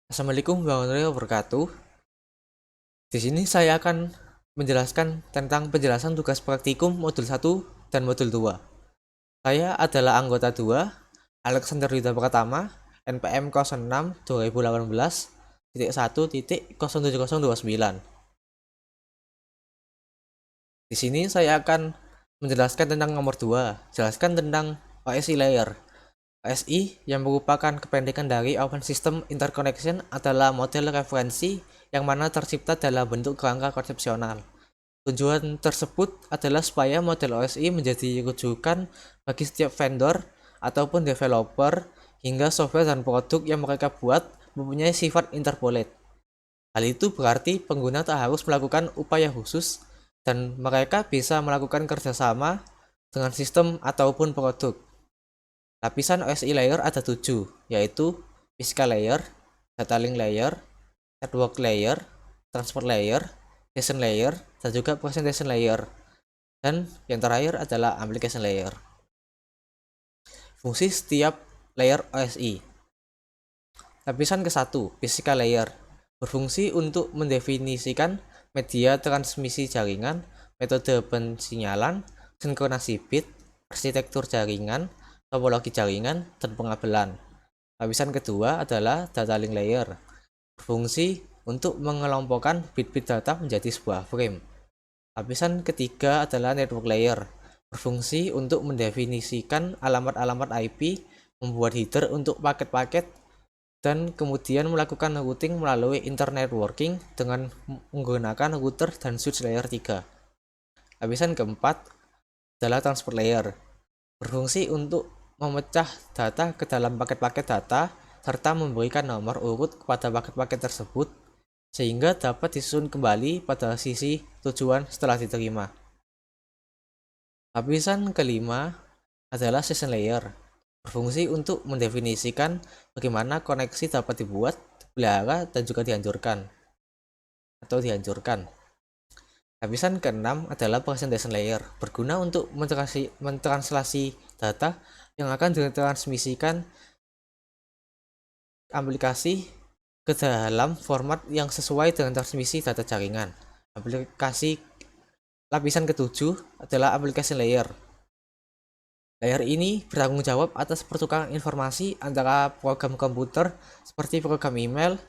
Assalamualaikum warahmatullahi wabarakatuh. Di sini saya akan menjelaskan tentang penjelasan tugas praktikum modul 1 dan modul 2. Saya adalah anggota 2, Alexander Yuda Pratama, NPM 06 2018.1.07029. Di sini saya akan menjelaskan tentang nomor 2, jelaskan tentang OSI layer. OSI yang merupakan kependekan dari Open System Interconnection adalah model referensi yang mana tercipta dalam bentuk kerangka konsepsional. Tujuan tersebut adalah supaya model OSI menjadi rujukan bagi setiap vendor ataupun developer hingga software dan produk yang mereka buat mempunyai sifat interpolate. Hal itu berarti pengguna tak harus melakukan upaya khusus dan mereka bisa melakukan kerjasama dengan sistem ataupun produk. Lapisan OSI layer ada 7, yaitu physical layer, data link layer, network layer, transport layer, session layer, dan juga presentation layer. Dan yang terakhir adalah application layer. Fungsi setiap layer OSI. Lapisan ke-1, physical layer, berfungsi untuk mendefinisikan media transmisi jaringan, metode pensinyalan, sinkronasi bit, arsitektur jaringan, topologi jaringan, dan pengabelan. Lapisan kedua adalah data link layer, berfungsi untuk mengelompokkan bit-bit data menjadi sebuah frame. Lapisan ketiga adalah network layer, berfungsi untuk mendefinisikan alamat-alamat IP, membuat header untuk paket-paket, dan kemudian melakukan routing melalui internetworking dengan menggunakan router dan switch layer 3. Lapisan keempat adalah transport layer, berfungsi untuk memecah data ke dalam paket-paket data serta memberikan nomor urut kepada paket-paket tersebut sehingga dapat disusun kembali pada sisi tujuan setelah diterima. Lapisan kelima adalah session layer, berfungsi untuk mendefinisikan bagaimana koneksi dapat dibuat, dipelihara, dan juga dihancurkan. Lapisan keenam adalah presentation layer, berguna untuk mentranslasi data yang akan ditransmisikan aplikasi ke dalam format yang sesuai dengan transmisi data jaringan. Lapisan ketujuh adalah application layer. Layer ini bertanggung jawab atas pertukaran informasi antara program komputer seperti program email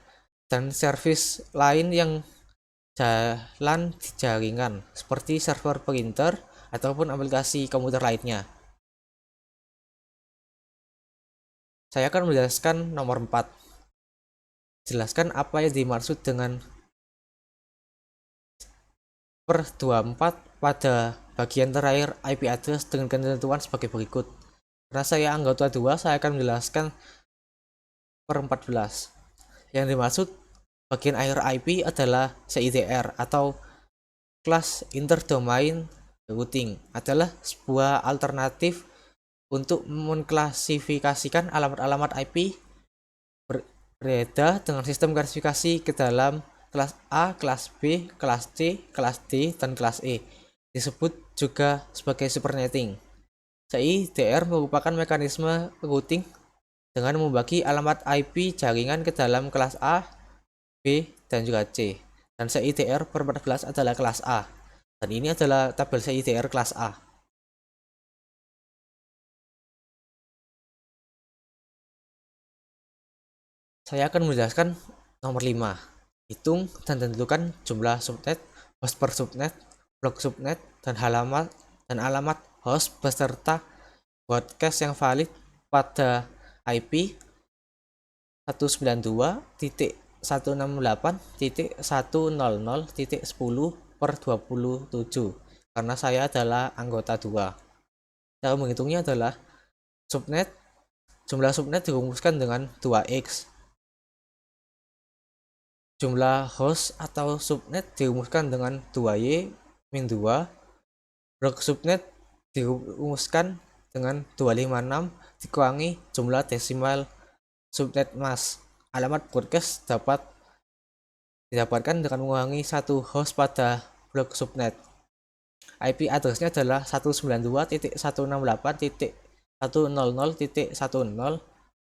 dan service lain yang jalan di jaringan seperti server printer ataupun aplikasi komputer lainnya. Saya akan menjelaskan nomor 4. Jelaskan apa yang dimaksud dengan per 24 pada bagian terakhir IP address dengan ketentuan sebagai berikut. Karena saya anggota 2, saya akan menjelaskan per 14. Yang dimaksud bagian akhir IP adalah CIDR atau Class Interdomain Routing, adalah sebuah alternatif untuk mengklasifikasikan alamat-alamat IP berbeda dengan sistem klasifikasi ke dalam kelas A, kelas B, kelas C, kelas D, dan kelas E. Disebut juga sebagai supernetting. CIDR merupakan mekanisme routing dengan membagi alamat IP jaringan ke dalam kelas A, B, dan juga C. Dan CIDR per 14 adalah kelas A. Dan ini adalah tabel CIDR kelas A. Saya akan menjelaskan nomor 5. Hitung dan tentukan jumlah subnet, host per subnet, blok subnet, dan alamat host beserta broadcast yang valid pada IP 192.168.100.10 karena saya adalah anggota 2. Cara menghitungnya adalah jumlah subnet dirumuskan dengan 2x. Jumlah host atau subnet dirumuskan dengan 2y min 2. Blok subnet dirumuskan dengan 256 dikurangi jumlah desimal subnet mask. Alamat broadcast dapat didapatkan dengan mengurangi satu host pada blok subnet. IP address-nya adalah 192.168.100.10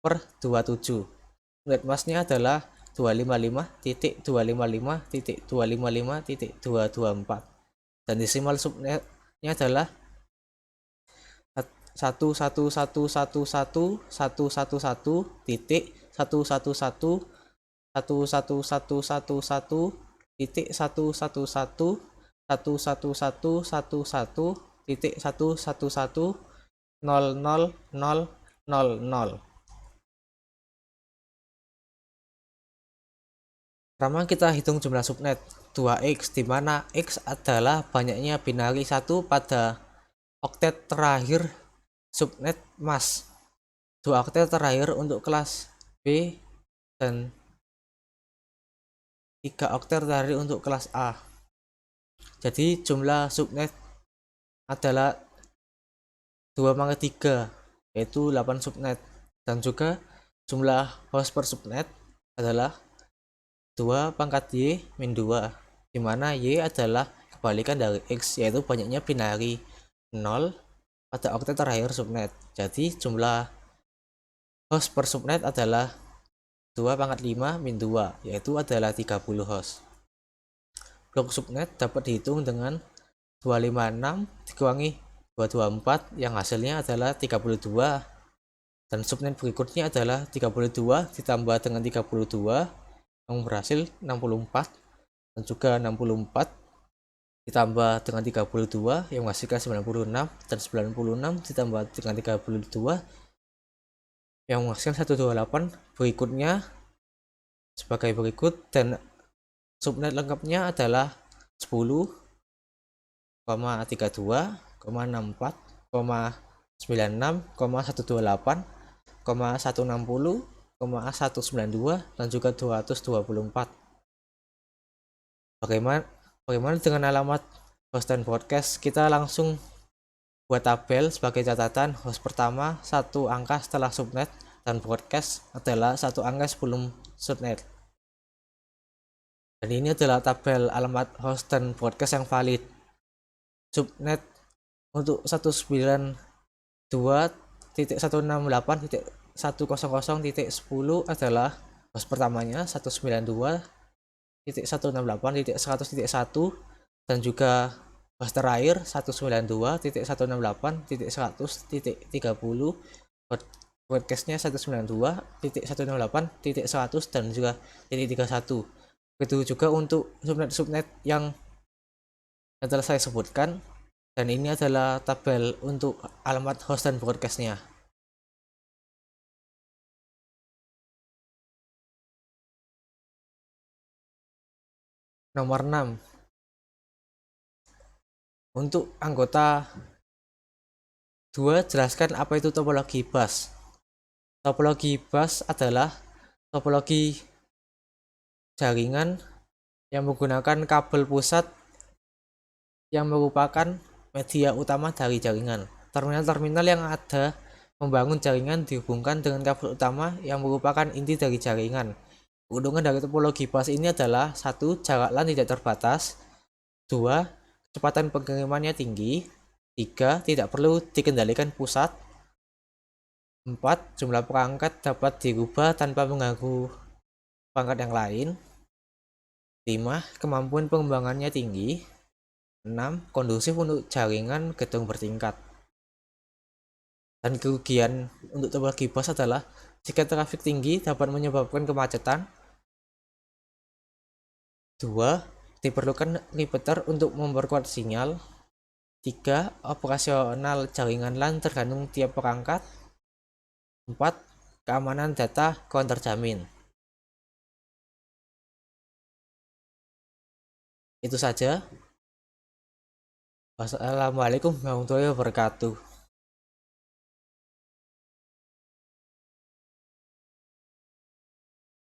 per 27. Subnet mask-nya adalah 255.255.255.224 dan desimal subnetnya adalah 111.11.11.11.11.11.11.000000. Pertama kita hitung jumlah subnet 2x, di mana x adalah banyaknya binari 1 pada oktet terakhir subnet mas, 2 oktet terakhir untuk kelas B, dan 3 oktet terakhir untuk kelas A. Jadi jumlah subnet adalah 2/3, yaitu 8 subnet, dan juga jumlah host per subnet adalah 2/Y-2, di mana Y adalah kebalikan dari X, yaitu banyaknya binari 0 pada oktet terakhir subnet. Jadi jumlah host per subnet adalah 2/5-2, yaitu adalah 30 host. Blok subnet dapat dihitung dengan 256 dikurangi 224 yang hasilnya adalah 32, dan subnet berikutnya adalah 32 ditambah dengan 32 yang berhasil 64, dan juga 64 ditambah dengan 32 yang menghasilkan 96, dan 96 ditambah dengan 32 yang menghasilkan 128 berikutnya sebagai berikut, dan subnet lengkapnya adalah 10,32,64,96,128,160,192 dan juga 224. Bagaimana dengan alamat host dan broadcast? Kita langsung buat tabel sebagai catatan. Host pertama 1 angka setelah subnet, dan broadcast adalah 1 angka sebelum subnet. Dan ini adalah tabel alamat host dan broadcast yang valid. Subnet untuk 192.168.100.10 adalah host pertamanya 192.168.100.1, dan juga host terakhir 192.168.100.30, broadcastnya 192.168.100 dan juga 31. Begitu juga untuk subnet yang telah saya sebutkan, dan ini adalah tabel untuk alamat host dan broadcastnya. Nomor 6, untuk anggota 2, jelaskan apa itu topologi bus. Topologi bus adalah topologi jaringan yang menggunakan kabel pusat yang merupakan media utama dari jaringan. Terminal-terminal yang ada membangun jaringan dihubungkan dengan kabel utama yang merupakan inti dari jaringan. Keuntungan dari topologi bus ini adalah 1. Jarak LAN tidak terbatas, 2. Kecepatan pengirimannya tinggi, 3. Tidak perlu dikendalikan pusat, 4. Jumlah perangkat dapat dirubah tanpa mengganggu perangkat yang lain, 5. Kemampuan pengembangannya tinggi, 6. Kondusif untuk jaringan gedung bertingkat. Dan kerugian untuk topologi bus adalah jika trafik tinggi dapat menyebabkan kemacetan, 2. Diperlukan repeater untuk memperkuat sinyal, 3. Operasional jaringan LAN tergantung tiap perangkat, 4. Keamanan data kurang terjamin. Itu saja. Wassalamualaikum warahmatullahi wabarakatuh.